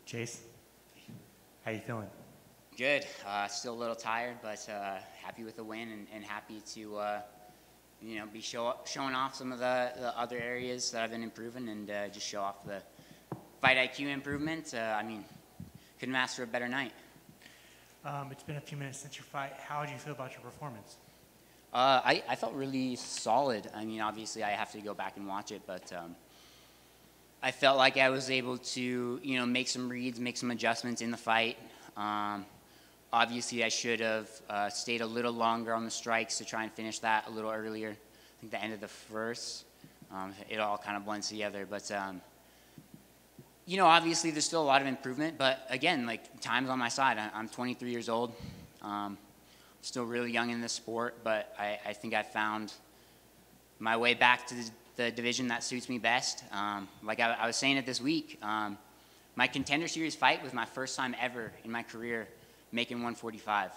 Chase, how you feeling? Good. Still a little tired, but happy with the win and happy to be showing off some of the other areas that I've been improving and just show off the fight IQ improvement. Couldn't ask for a better night. It's been a few minutes since your fight. How did you feel about your performance? I felt really solid. I mean, obviously I have to go back and watch it, but I felt like I was able to, make some reads, make some adjustments in the fight. Obviously, I should have stayed a little longer on the strikes to try and finish that a little earlier. I think the end of the first, it all kind of blends together. But, obviously there's still a lot of improvement. But again, like, time's on my side. I'm 23 years old. Still really young in this sport, but I think I found my way back to the division that suits me best. Like I was saying it this week, my Contender Series fight was my first time ever in my career making 145.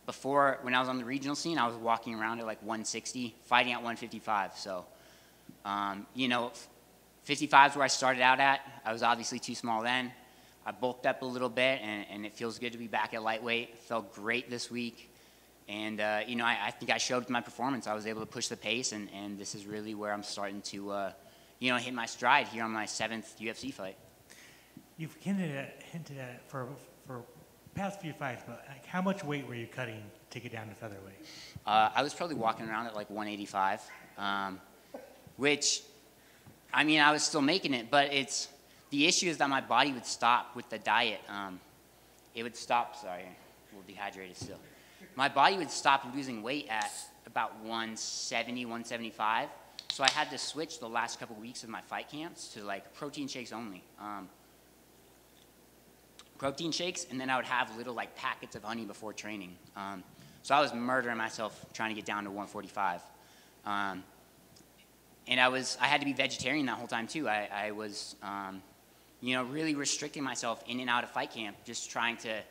Before, when I was on the regional scene, I was walking around at like 160, fighting at 155. So, 55 is where I started out at. I was obviously too small then. I bulked up a little bit, and it feels good to be back at lightweight. It felt great this week. And, I think I showed with my performance. I was able to push the pace, and this is really where I'm starting to, hit my stride here on my 7th UFC fight. You've hinted at it for past few fights, but like, how much weight were you cutting to get down to featherweight? I was probably walking around at like 185, which, I was still making it, but the issue is that my body would stop with the diet. It would stop, sorry, a little dehydrated still. My body would stop losing weight at about 170, 175. So I had to switch the last couple weeks of my fight camps to like protein shakes only. Protein shakes, and then I would have little like packets of honey before training. So I was murdering myself trying to get down to 145. And I had to be vegetarian that whole time too. I was, really restricting myself in and out of fight camp, just trying to,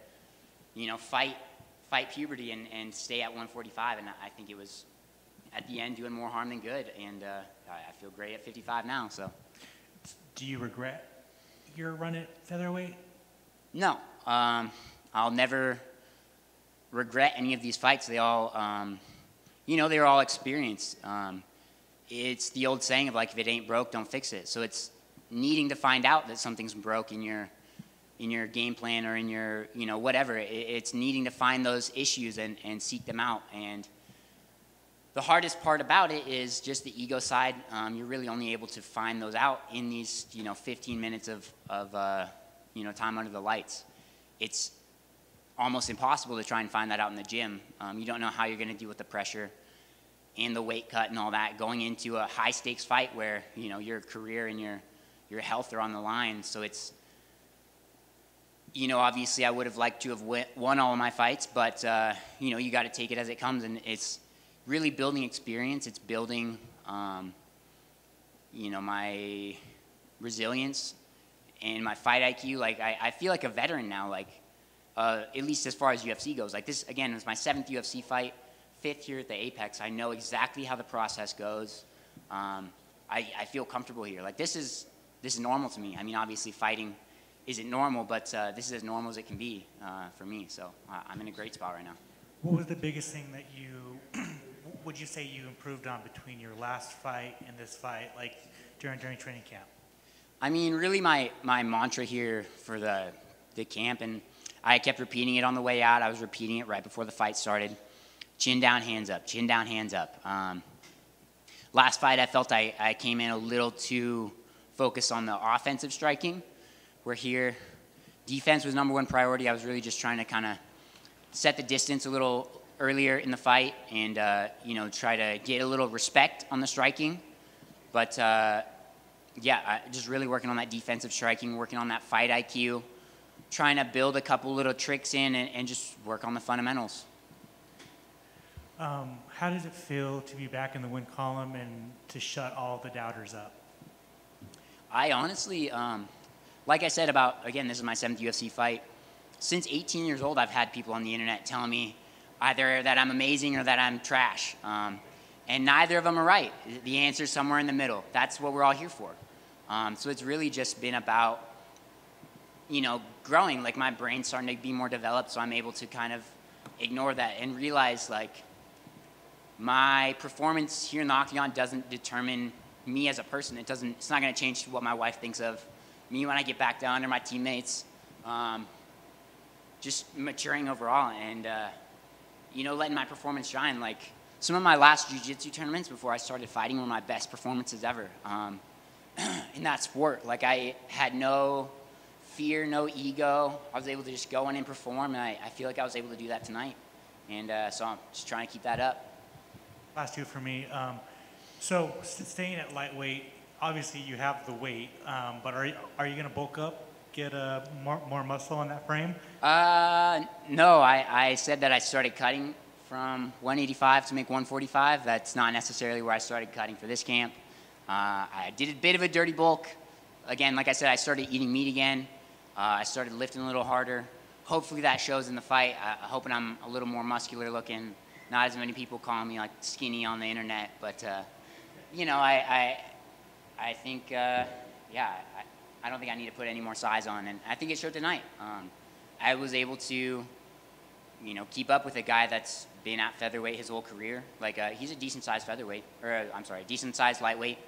fight puberty and stay at 145. And I think it was, at the end, doing more harm than good. And I feel great at 55 now, so. Do you regret your run at featherweight? No. I'll never regret any of these fights. They all, they were all experienced. It's the old saying of like, if it ain't broke, don't fix it. So it's needing to find out that something's broke in your game plan or in your, whatever. It's needing to find those issues and seek them out. And the hardest part about it is just the ego side. You're really only able to find those out in these, 15 minutes of time under the lights. It's almost impossible to try and find that out in the gym. You don't know how you're going to deal with the pressure and the weight cut and all that going into a high stakes fight where, your career and your health are on the line. So it's, obviously I would have liked to have won all of my fights, but, you got to take it as it comes, and it's really building experience. It's building, my resilience and my fight IQ. Like, I feel like a veteran now, like, at least as far as UFC goes. Like, this, again, is my 7th UFC fight, 5th here at the Apex. I know exactly how the process goes. I feel comfortable here. Like, this is normal to me. I mean, obviously fighting isn't normal, but this is as normal as it can be for me. So I'm in a great spot right now. What was the biggest thing that would you say you improved on between your last fight and this fight, like during training camp? I mean, really my mantra here for the camp, and I kept repeating it on the way out. I was repeating it right before the fight started. Chin down, hands up. Chin down, hands up. Last fight, I felt I came in a little too focused on the offensive striking. Where here, defense was #1 priority. I was really just trying to kind of set the distance a little earlier in the fight and, try to get a little respect on the striking. But, just really working on that defensive striking, working on that fight IQ, trying to build a couple little tricks in and just work on the fundamentals. How does it feel to be back in the win column and to shut all the doubters up? I honestly, like I said about, again, this is my 7th UFC fight. Since 18 years old, I've had people on the internet telling me either that I'm amazing or that I'm trash. And neither of them are right. The answer is somewhere in the middle. That's what we're all here for. So it's really just been about, growing. Like my brain's starting to be more developed, so I'm able to kind of ignore that and realize like my performance here in the octagon doesn't determine me as a person. It's not going to change what my wife thinks of me when I get back down, or my teammates. Just maturing overall and, letting my performance shine. Like some of my last jiu-jitsu tournaments before I started fighting were my best performances ever in that sport. Like I had no fear, no ego. I was able to just go in and perform, and I feel like I was able to do that tonight. And so I'm just trying to keep that up. Last two for me. So staying at lightweight, obviously you have the weight, but are you going to bulk up, get more muscle on that frame? No, I said that I started cutting from 185 to make 145. That's not necessarily where I started cutting for this camp. I did a bit of a dirty bulk. Again, like I said, I started eating meat again. I started lifting a little harder. Hopefully that shows in the fight. I'm hoping I'm a little more muscular looking. Not as many people calling me like skinny on the internet, but I think I don't think I need to put any more size on, and I think it showed tonight. I was able to keep up with a guy that's been at featherweight his whole career. Like he's a decent sized featherweight, decent sized lightweight.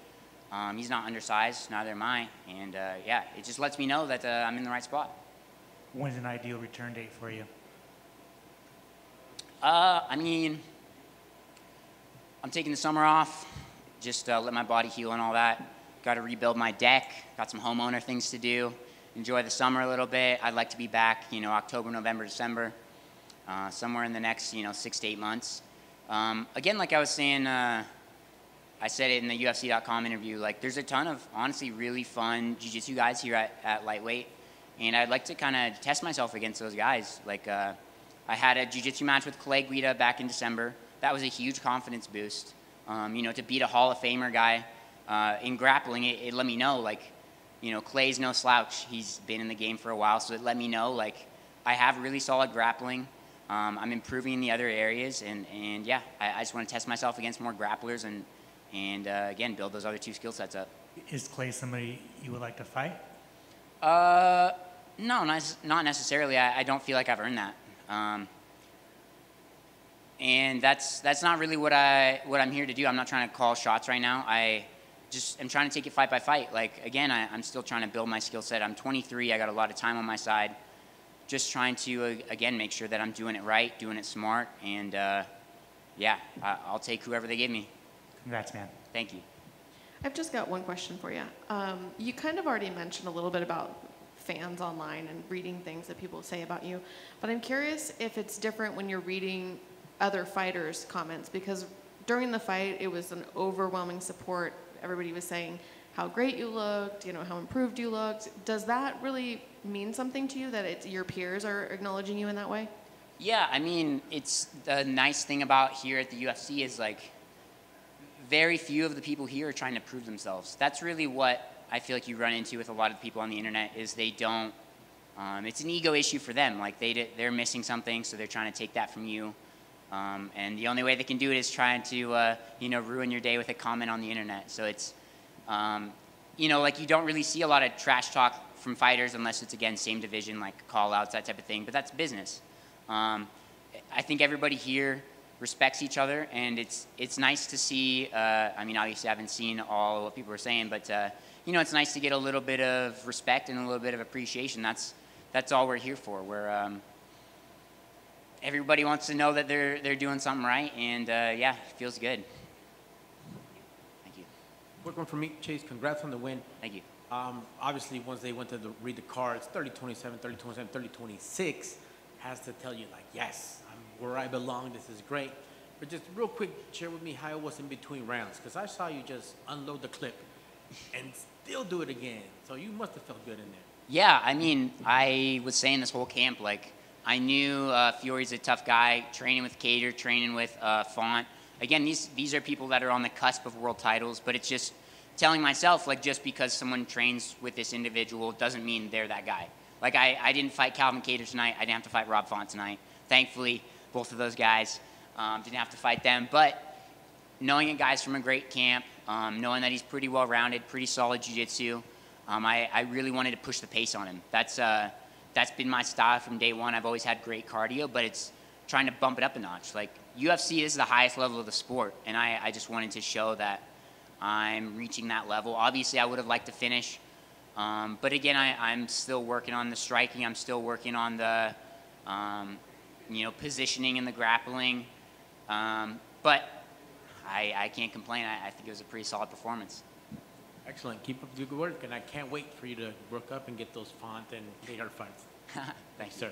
He's not undersized, neither am I, and it just lets me know that I'm in the right spot. When's an ideal return date for you? I'm taking the summer off, just let my body heal and all that. Got to rebuild my deck, got some homeowner things to do, enjoy the summer a little bit. I'd like to be back, October, November, December, somewhere in the next, 6 to 8 months. Again, like I was saying, I said it in the UFC.com interview, like there's a ton of honestly really fun jiu-jitsu guys here at lightweight, and I'd like to kind of test myself against those guys. Like I had a jiu-jitsu match with Clay Guida back in December. That was a huge confidence boost. To beat a Hall of Famer guy in grappling, it let me know, like, Clay's no slouch. He's been in the game for a while, so it let me know, like, I have really solid grappling. I'm improving in the other areas, and I just want to test myself against more grapplers and again, build those other two skill sets up. Is Clay somebody you would like to fight? No, not necessarily. I don't feel like I've earned that. And that's not really what I'm here to do. I'm not trying to call shots right now. I just am trying to take it fight by fight. Like, again, I'm still trying to build my skill set. I'm 23. I got a lot of time on my side. Just trying to, again, make sure that I'm doing it right, doing it smart, and, I'll take whoever they give me. Congrats, man. Thank you. I've just got one question for you. You kind of already mentioned a little bit about fans online and reading things that people say about you, but I'm curious if it's different when you're reading other fighters' comments, because during the fight, it was an overwhelming support. Everybody was saying how great you looked, how improved you looked. Does that really mean something to you that your peers are acknowledging you in that way? Yeah, it's the nice thing about here at the UFC is like very few of the people here are trying to prove themselves. That's really what I feel like you run into with a lot of people on the internet is they don't, it's an ego issue for them. Like they're missing something, so they're trying to take that from you. And the only way they can do it is trying to, ruin your day with a comment on the internet. So it's, like you don't really see a lot of trash talk from fighters unless it's, again, same division, like call-outs, that type of thing. But that's business. I think everybody here respects each other, and it's nice to see, obviously I haven't seen all what people are saying, but, it's nice to get a little bit of respect and a little bit of appreciation. That's all we're here for. Everybody wants to know that they're doing something right, and it feels good. Thank you. Quick one from me, Chase. Congrats on the win. Thank you. Obviously, once they went to read the cards, 30-27, 30-27, 30-26, has to tell you, like, yes, I'm where I belong. This is great. But just real quick, share with me how it was in between rounds, because I saw you just unload the clip and still do it again. So you must have felt good in there. Yeah, I was saying this whole camp, like, I knew Fiore's a tough guy, training with Cater, training with Font. Again, these are people that are on the cusp of world titles, but it's just telling myself, like, just because someone trains with this individual doesn't mean they're that guy. Like, I didn't fight Calvin Cater tonight. I didn't have to fight Rob Font tonight. Thankfully, both of those guys didn't have to fight them. But knowing a guy's from a great camp, knowing that he's pretty well-rounded, pretty solid jiu-jitsu, I really wanted to push the pace on him. That's been my style from day one. I've always had great cardio, but it's trying to bump it up a notch. Like UFC is the highest level of the sport, and I just wanted to show that I'm reaching that level. Obviously, I would have liked to finish, but again, I'm still working on the striking. I'm still working on the positioning and the grappling, but I can't complain. I think it was a pretty solid performance. Excellent. Keep up the good work, and I can't wait for you to work up and get those Font and Hagar fights. Thanks, Sir.